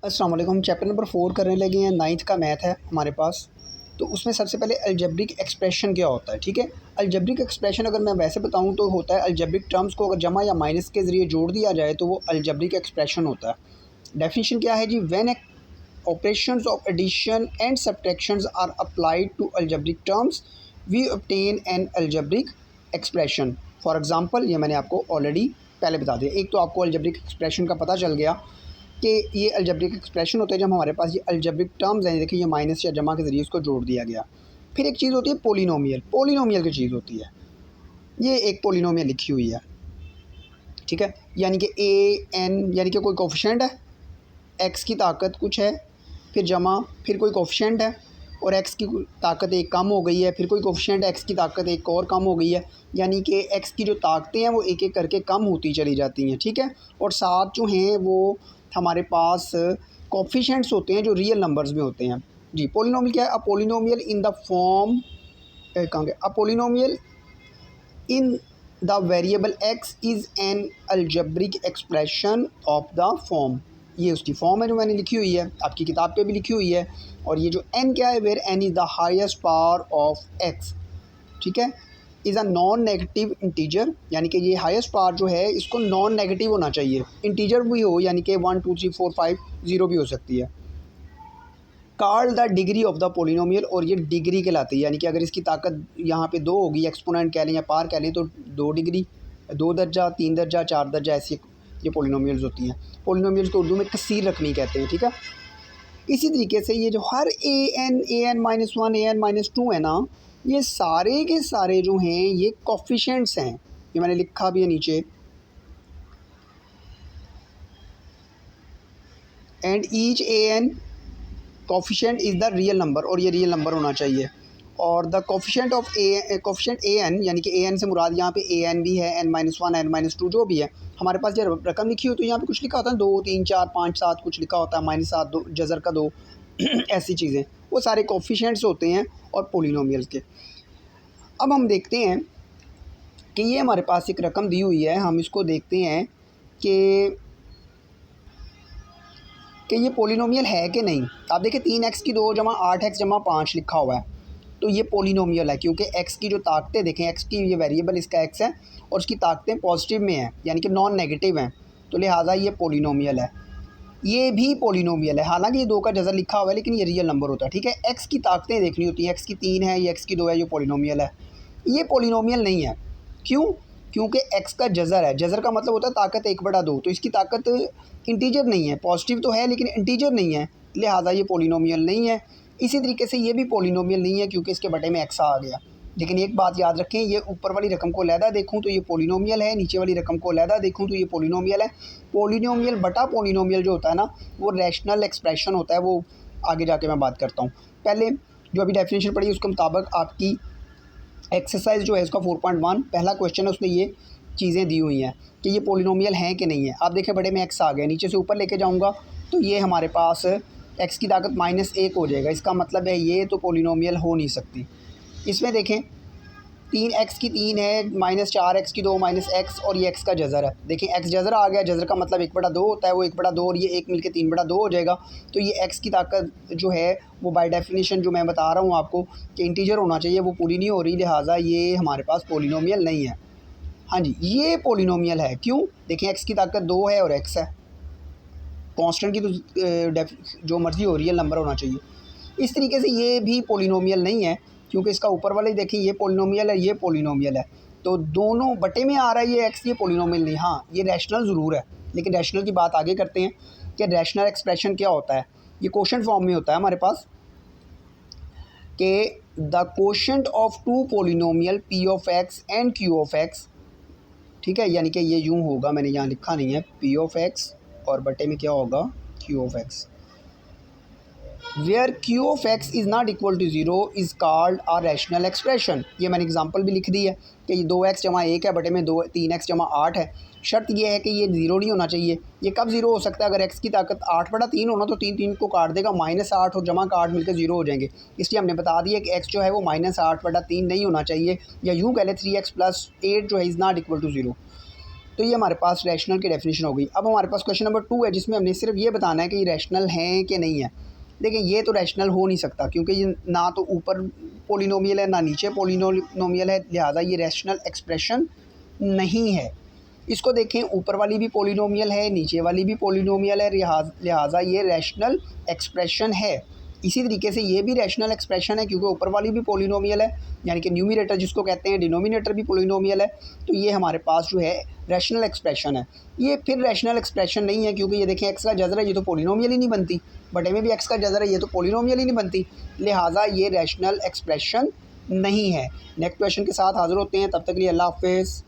अस्सलाम वालेकुम। Chapter number 4 करने लगे हैं। 9th का मैथ है हमारे पास। तो उसमें सबसे पहले अलजेब्रिक एक्सप्रेशन क्या होता है, ठीक है। अलजेब्रिक एक्सप्रेशन अगर मैं वैसे बताऊं तो होता है अलजेब्रिक टर्म्स को अगर जमा या माइनस के ज़रिए जोड़ दिया जाए तो वो अलजेब्रिक एक्सप्रेशन होता है। डेफिनेशन क्या है जी? When operations of addition and subtractions are applied to algebraic terms we obtain an algebraic expression. For example, ये मैंने आपको ऑलरेडी पहले बता दिया। एक तो आपको अलजेब्रिक एक्सप्रेशन का पता चल गया कि ये अलजेब्रिक एक्सप्रेशन होते हैं जब हमारे पास ये अलजेब्रिक टर्म्स हैं। देखिए, ये माइनस या जमा के ज़रिए इसको जोड़ दिया गया। फिर एक चीज़ होती है पोलिनोमियल। पोलिनोमियल की चीज़ होती है, ये एक पोलिनोमियल लिखी हुई है, ठीक है। यानी कि ए एन, यानी कि कोई कोफिशिएंट है, एक्स की ताकत कुछ है, फिर जमा, फिर कोई कोफिशिएंट है और एक्स की ताकत एक कम हो गई है, फिर कोई कोफिशिएंट एक्स की ताकत एक और कम हो गई है। यानी कि एक्स की जो ताकतें हैं वो एक एक करके कम होती चली जाती हैं, ठीक है। और साथ जो हैं वो हमारे पास कोफिशिएंट्स होते हैं जो रियल नंबर्स में होते हैं जी। पोलिनोमियल क्या है? A polynomial in the form कहाँ गए? A polynomial in the variable x is an algebraic expression of the form. ये उसकी फॉर्म है जो मैंने लिखी हुई है, आपकी किताब पे भी लिखी हुई है। और ये जो एन क्या है? Where n is the highest power of x, ठीक है। Is a non negative integer, यानी कि ये हाईएस्ट पावर जो है इसको नॉन नेगेटिव होना चाहिए। इंटीजर भी हो, यानी कि 1 2 3 4 5 0 भी हो सकती है। Called the degree of the polynomial, और ये डिग्री कहलाती है। यानी कि अगर इसकी ताकत यहाँ पे 2 होगी, एक्सपोनेंट कह लें या पार कह लें, तो 2 डिग्री, 2 दर्जा, 3 दर्जा, 4 दर्जा, ऐसी ये पोलिनोमियल्स होती हैं। पोलिनोमियल्स को उर्दू में कसीर रखनी कहते हैं, ठीक है। इसी तरीके से ये जो हर A N minus one, A N minus to है ना, ये सारे के सारे जो हैं ये कोफिशिएंट्स हैं। ये मैंने लिखा भी है नीचे। And each a n coefficient is the real number, और ये रियल नंबर होना चाहिए। और the coefficient of coefficient a n, यानी कि ए एन से मुराद यहाँ पे ए एन भी है, n minus one, n minus two, जो भी है। हमारे पास जब रकम लिखी होती है यहाँ पे कुछ लिखा होता है 2 3 4 5 7, कुछ लिखा होता है -7, 2 जज़र का 2 ऐसी चीज़ें, वो सारे कोफिशिएंट्स होते हैं और पोलिनोमियल्स के। अब हम देखते हैं कि ये हमारे पास एक रकम दी हुई है, हम इसको देखते हैं कि ये पोलिनोमियल है कि नहीं। आप देखिए 3x की 2 जमा 8x जमा 5 लिखा हुआ है, तो ये पोलिनोमियल है, क्योंकि x की जो ताकतें देखें, x की ये वेरिएबल इसका x है और उसकी ताकतें पॉजिटिव में हैं, यानी कि नॉन नेगेटिव हैं, तो लिहाजा ये पोलिनोमियल है। ये भी पोलिनोमियल है, हालांकि ये 2 का जज़र लिखा हुआ है लेकिन ये रियल नंबर होता है, ठीक है। x की ताकतें देखनी होती हैं, x की 3 है, ये x की 2 है, ये पोलिनोमियल है। ये पोलिनोमियल नहीं है, क्यों? क्योंकि x का जज़र है। जज़र का मतलब होता है ताकत 1/2, तो इसकी ताकत इंटीजर नहीं है, पॉजिटिव तो है लेकिन इंटीजर नहीं है, लिहाजा ये पोलिनोमियल नहीं है। इसी तरीके से ये भी पोलिनोमियल नहीं है क्योंकि इसके बटे में x आ गया। लेकिन एक बात याद रखें, ये ऊपर वाली रकम को लहदा देखूं तो ये पोलिनोमियल है, नीचे वाली रकम को लहदा देखूं तो ये पोलिनोमियल है। पोलिनोमियल बटा पोलिनोमियल जो होता है ना, वो रैशनल एक्सप्रेशन होता है, वो आगे जाके मैं बात करता हूँ। पहले जो अभी डेफिनेशन पढ़ी उसके मुताबिक आपकी एक्सरसाइज जो है इसका 4.1 पहला क्वेश्चन है, उसमें ये चीज़ें दी हुई हैं कि ये पोलिनोमियल हैं कि नहीं है। आप देखें बड़े में x आ गया, नीचे से ऊपर लेके जाऊंगा तो ये हमारे पास x की ताकत -1 हो जाएगा। इसका मतलब है ये तो पोलिनोमियल हो नहीं सकती। इसमें देखें 3x की 3 है, -4x की 2 -x, और ये x का जज़र है। देखिए x जज़र आ गया, जज़र का मतलब 1/2 होता है, वो 1/2 और ये 1 मिलके 3/2 हो जाएगा। तो ये x की ताकत जो है वो बाय डेफिनेशन जो मैं बता रहा हूँ आपको कि इंटीजर होना चाहिए, वो पूरी नहीं हो रही, लिहाजा ये हमारे पास पोलिनोमियल नहीं है। हाँ जी, ये पोलिनोमियल है, क्यों? देखिए x की ताकत 2 है और x है, कांस्टेंट की तो जो मर्ज़ी हो रियल नंबर होना चाहिए। इस तरीके से ये भी पोलिनोमियल नहीं है क्योंकि इसका ऊपर वाले देखिए ये पोलिनोमियल है, ये पोलिनोमियल है, तो दोनों बटे में आ रहा है ये x, ये पोलिनोमियल नहीं। हाँ, ये रैशनल ज़रूर है, लेकिन रैशनल की बात आगे करते हैं कि रैशनल एक्सप्रेशन क्या होता है। ये क्वोशंट फॉर्म में होता है हमारे पास कि the quotient of 2 polynomial p of x and q of x, ठीक है। यानी कि ये यूँ होगा, मैंने यहाँ लिखा नहीं है, p ऑफ x और बटे में क्या होगा, q of x, where q of x is not equal to 0 is called a rational expression. ये मैंने एग्जांपल भी लिख दी है कि ये 2x जमा 1 है, बटे में 3x जमा 8 है। शर्त ये है कि ये 0 नहीं होना चाहिए। ये कब 0 हो सकता है? अगर x की ताकत 8/3 होना तो 3 3 को काट देगा, -8 और जमा का 8 मिलकर 0 हो जाएंगे। इसलिए हमने बता दिया कि x जो है वो -8/3 नहीं होना चाहिए, या यूँ कह लें 3x + 8 जो है इज़ नॉट इक्वल टू 0। तो ये हमारे पास रैशनल की डेफिनेशन हो गई। अब हमारे पास क्वेश्चन नंबर 2 है जिसमें हमने सिर्फ ये बताना है कि ये रैशनल हैं कि नहीं है। देखिए ये तो रैशनल हो नहीं सकता क्योंकि ये ना तो ऊपर पोलिनोमियल है ना नीचे पोलिनोमियल है, लिहाजा ये रैशनल एक्सप्रेशन नहीं है। इसको देखें, ऊपर वाली भी पोलिनोमियल है, नीचे वाली भी पोलिनोमियल है, लिहाजा ये रैशनल एक्सप्रेशन है। इसी तरीके से ये भी रैशनल एक्सप्रेशन है क्योंकि ऊपर वाली भी पोलिनोमियल है, यानी कि न्यूमरेटर जिसको कहते हैं, डिनोमिनेटर भी पोलिनोमियल है। तो ये हमारे पास जो है रैशनल एक्सप्रेशन है। ये फिर रैशनल एक्सप्रेशन नहीं है क्योंकि ये देखें एक्स का जज़र है, ये तो पोलिनोमियल ही नहीं बनती। बटे में भी एक्स का जज़र है, ये तो पोलिनोमियल ही नहीं बनती, लिहाजा ये रैशनल एक्सप्रेशन नहीं है। नेक्स्ट क्वेश्चन के साथ हाज़िर होते हैं, तब तक के लिए अल्लाह हाफ़िज़।